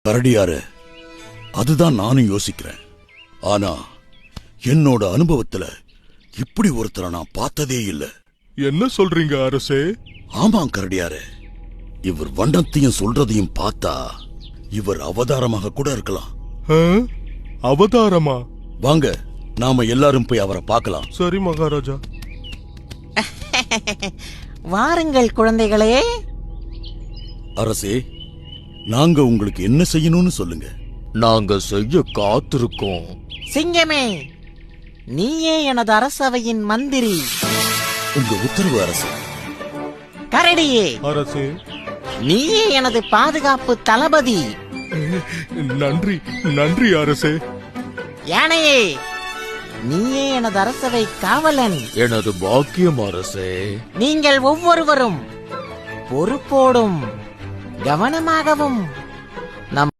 கரடியாரு, அதுதான் நானும் யோசிக்கிறேன். ஆனா என்னோட அனுபவத்துல இப்படி ஒருத்தரை நான் பார்த்ததே இல்ல. என்ன சொல்றீங்க அரசே? ஆமாம் கரடியாரு, இவர் வண்ணத்தையும் சொல்றதையும் பார்த்தா இவர் அவதாரமாக கூட இருக்கலாம். அவதாரமா? வாங்க, நாம எல்லாரும் போய் அவரை பார்க்கலாம். சரி மகாராஜா. வாருங்கள் குழந்தைகளே. அரசே, நாங்க உங்களுக்கு என்ன செய்யணும்னு சொல்லுங்க. நாங்க செய்ய காத்திருக்கோம். சிங்கமே, நீயே எனது அரசவையின் மந்திரி. உங்க உத்தரவு அரசே. கரடியே, அரசே, நீயே எனது பாதுகாப்பு தளபதி. நன்றி நன்றி அரசே. யானையே, நீயே எனது அரசவை காவலன். எனது பாக்கியம் அரசே. நீங்கள் ஒவ்வொருவரும் பொறுப்போடும் கவனமாகவும் நம்